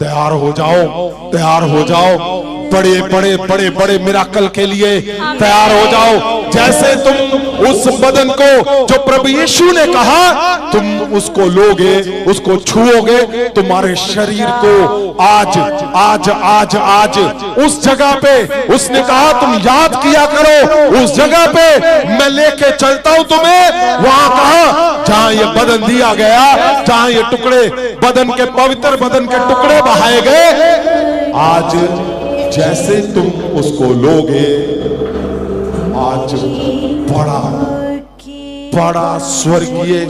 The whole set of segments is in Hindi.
तैयार हो जाओ, तैयार हो जाओ, बड़े बड़े बड़े बड़े मिराकल के लिए तैयार हो जाओ। जैसे तुम उस बदन को जो प्रभु यीशु ने कहा तुम उसको लोगे, उसको छुओगे, तुम्हारे शरीर को आज आज आज आज उस जगह पे उसने कहा तुम याद किया करो, उस जगह पे मैं लेके चलता हूं तुम्हें। वहां कहा जहां ये बदन दिया गया, जहां ये टुकड़े बदन के पवित्र बदन के टुकड़े बहाए गए, आज जैसे तुम उसको लोगे, आज बड़ा बड़ा स्वर्गीय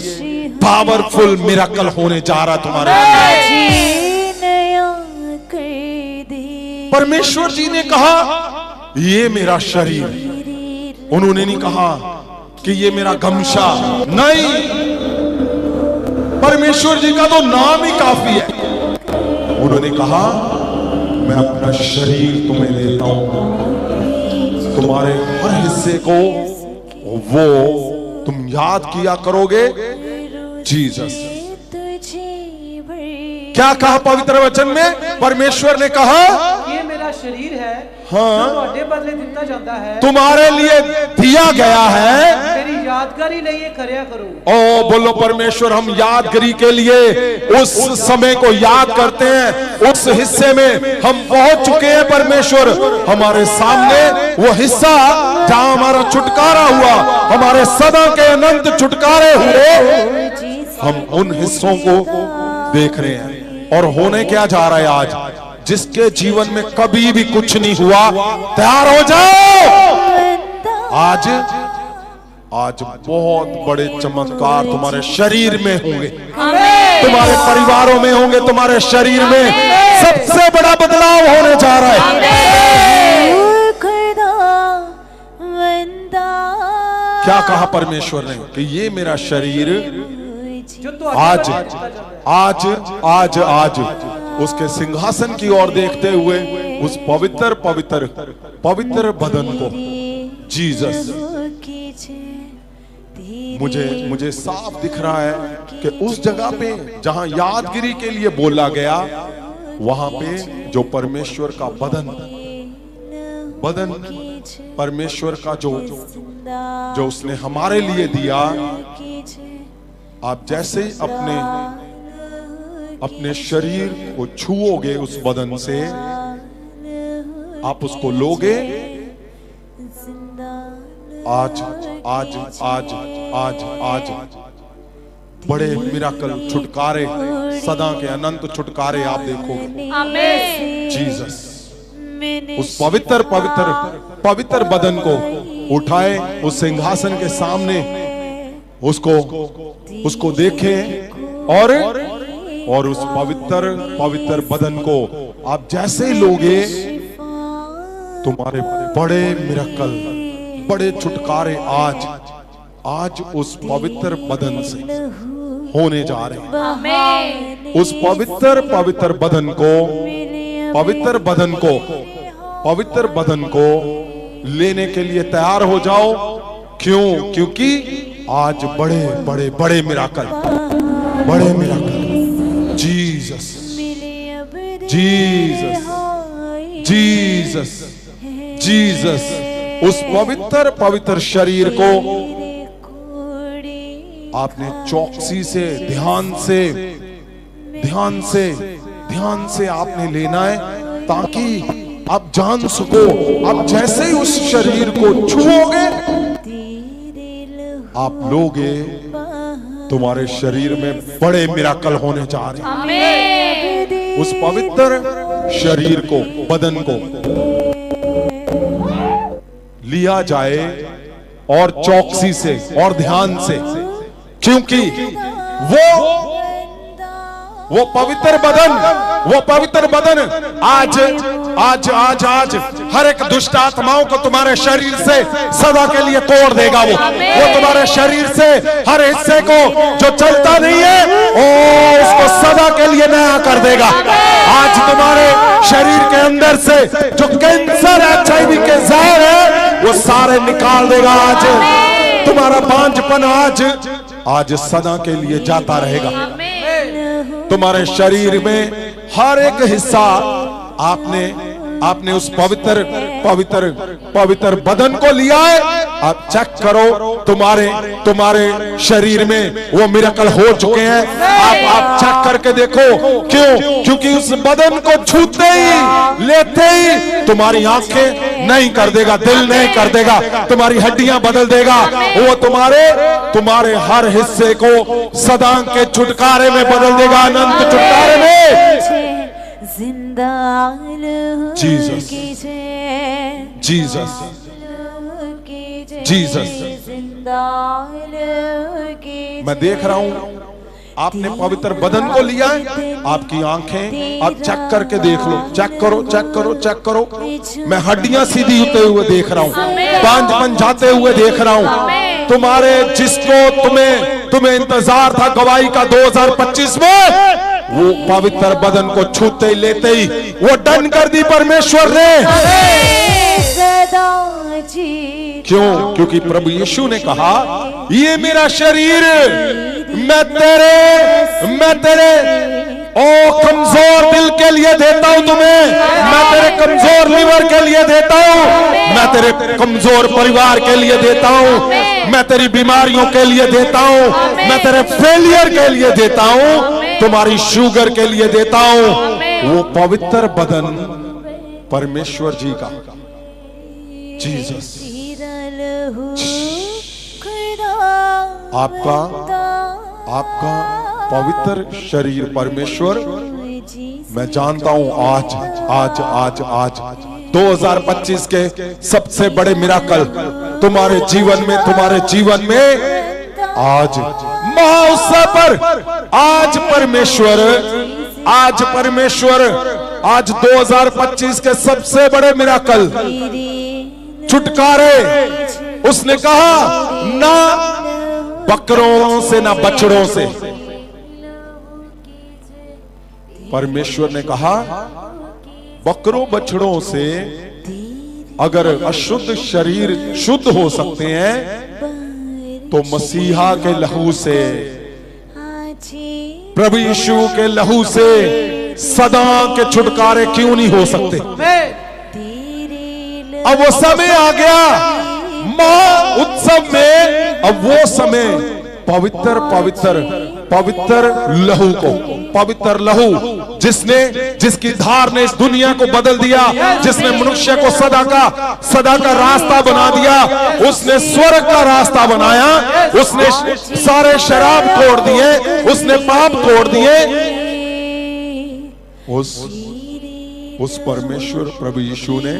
पावरफुल मिराकल होने जा रहा तुम्हारे लिए। परमेश्वर जी ने कहा ये मेरा शरीर, उन्होंने नहीं कहा कि ये मेरा गमछा, नहीं, परमेश्वर जी का तो नाम ही काफी है। उन्होंने कहा मैं अपना शरीर तुम्हें देता हूं, तुम्हारे हर हिस्से को वो तुम याद किया करोगे। जीसस क्या कहा पवित्र वचन में? परमेश्वर ने कहा ये मेरा शरीर है, हाँ, जो तुम्हारे बदले दिता जाता है, तुम्हारे लिए दिया गया है, मेरी यादगारी लिए करया करो। ओ बोलो परमेश्वर, हम यादगिरी के लिए उस समय को याद करते हैं, उस हिस्से में हम पहुंच चुके हैं। परमेश्वर हमारे सामने वो हिस्सा जहां हमारा छुटकारा हुआ, हमारे सदा के अनंत छुटकारे हुए, हम उन हिस्सों को देख रहे हैं। और होने क्या जा रहा है आज? जिसके जीवन में कभी भी कुछ नहीं हुआ, तैयार हो जाओ। आज आज बहुत बड़े चमत्कार तुम्हारे शरीर में होंगे, तुम्हारे परिवारों में होंगे, तुम्हारे शरीर में सबसे बड़ा बदलाव होने जा रहा है। क्या कहा परमेश्वर ने कि ये मेरा शरीर आज आज आज आज उसके सिंहासन की ओर देखते हुए उस पवित्र पवित्र पवित्र बदन को, जीसस, मुझे साफ दिख रहा है कि उस जगह पे जहां यादगिरी के लिए बोला गया, वहां पे जो परमेश्वर का बदन परमेश्वर का जो उसने हमारे लिए दिया, आप जैसे अपने शरीर को छुओगे उस बदन से, आप उसको लोगे, आज आज आज आज आज बड़े मिराकल, छुटकारे, सदा के अनंत छुटकारे आप देखोगे। जीसस उस पवित्र पवित्र पवित्र बदन को उठाए, उस सिंहासन के सामने उसको देखें और उस पवित्र पवित्र बदन को आप जैसे लोगे, तुम्हारे बड़े मिराकल, बड़े छुटकारे आज उस पवित्र बदन से होने जा रहे हैं। उस पवित्र पवित्र पवित्र बदन को लेने के लिए तैयार हो जाओ। क्यों? क्योंकि आज बड़े बड़े बड़े मिराकल, बड़े miracle, Jesus Jesus Jesus Jesus उस पवित्र पवित्र शरीर को आपने चौकसी से, ध्यान से आपने लेना है, ताकि आप जान सको, आप जैसे ही उस शरीर को छुओगे, आप लोगे, तुम्हारे शरीर में बड़े मिराकल होने जा रहे हैं। उस पवित्र शरीर को, बदन को लिया जाए और चौकसी से और ध्यान से, क्योंकि वो पवित्र बदन आज आज आज आज हर एक दुष्ट आत्माओं को तुम्हारे शरीर से सदा के लिए तोड़ देगा। वो तुम्हारे शरीर से हर हिस्से को जो चलता नहीं है, उसको सदा के लिए नया कर देगा। आज तुम्हारे शरीर के अंदर से जो कैंसर, HIV के जहर है, वो सारे निकाल देगा। आज तुम्हारा बांझपन आज सदा के लिए जाता रहेगा। तुम्हारे शरीर में हर एक हिस्सा आपने उस पवित्र पवित्र पवित्र बदन को लिया है। आप चेक करो, तुम्हारे शरीर में वो मिरेकल हो चुके हैं। आप चेक करके देखो। क्यों? क्योंकि उस बदन को छूते ही, लेते ही तुम्हारी आंखें नहीं कर देगा, दिल नहीं कर देगा, तुम्हारी हड्डियां बदल देगा। वो तुम्हारे हर हिस्से को सदा के छुटकारे में बदल देगा, अनंत छुटकारे में। Jesus, Jesus, Jesus. मैं देख रहा हूं आपने पवित्र बदन को लिया है। आपकी आंखें आप चेक करके देख लो, चेक करो, चेक करो, चेक करो। मैं हड्डियां सीधी होते हुए देख रहा हूं, बांझपन जाते हुए देख रहा हूं। तुम्हारे जिसको तुम्हें इंतजार था गवाही का 2025 में, वो पवित्र बदन को छूते ही, लेते ही वो डन कर दी परमेश्वर ने। क्यों? क्योंकि प्रभु यीशु ने कहा, ये मेरा शरीर मैं तेरे कमजोर दिल के लिए देता हूं तुम्हें, मैं तेरे कमजोर लिवर के लिए देता हूं, मैं तेरे कमजोर परिवार के लिए देता हूं, मैं तेरी बीमारियों के लिए देता हूं, मैं तेरे फेलियर के लिए देता हूं, तुम्हारी शुगर के लिए देता हूं। वो पवित्र बदन परमेश्वर जी का। जीसस, आपका पवित्र शरीर परमेश्वर, मैं जानता हूं आज 2025 के सबसे बड़े मिराकल तुम्हारे जीवन में आज महोत्सव पर आज परमेश्वर 2025 के सबसे बड़े मिराकल, छुटकारे। उसने कहा ना बकरों से ना बछड़ों से। परमेश्वर ने कहा बकरों बछड़ों से अगर अशुद्ध शरीर शुद्ध हो सकते हैं, तो मसीहा के लहू से, प्रभु यीशु के लहू से सदा के छुटकारे क्यों नहीं हो सकते? अब वो समय आ गया महा उत्सव में। अब वो समय पवित्र लहू को, पवित्र लहू जिसकी धार ने इस दुनिया को बदल दिया, जिसने मनुष्य को सदा का रास्ता बना दिया, उसने स्वर्ग का रास्ता बनाया, उसने सारे शराब तोड़ दिए, उसने पाप तोड़ दिए। उस परमेश्वर प्रभु यीशु ने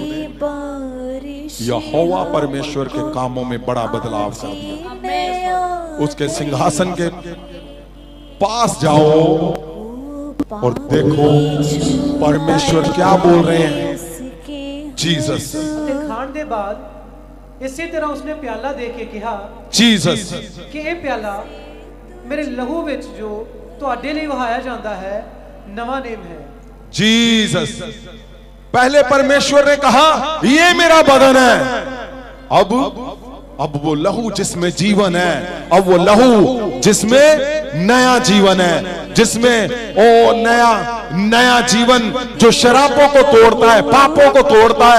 यहोवा परमेश्वर के कामों में बड़ा बदलाव कर दिया। उसके सिंहासन के पास जाओ और देखो परमेश्वर क्या बोल रहे हैं। जीसस, खाण दे बाद इसी तरह उसने प्याला दे के कहा, जीसस, कि ये प्याला मेरे लहू विच जो तुहाडे लिए वहाया जाता है नवा नेम है। जीसस, पहले परमेश्वर ने कहा ये मेरा बदन है। अब वो लहू जिसमें जीवन है, अब वो लहू जिसमें नया जीवन है, जिसमें नया जीवन जो शराबों को तोड़ता है, पापों को तोड़ता है,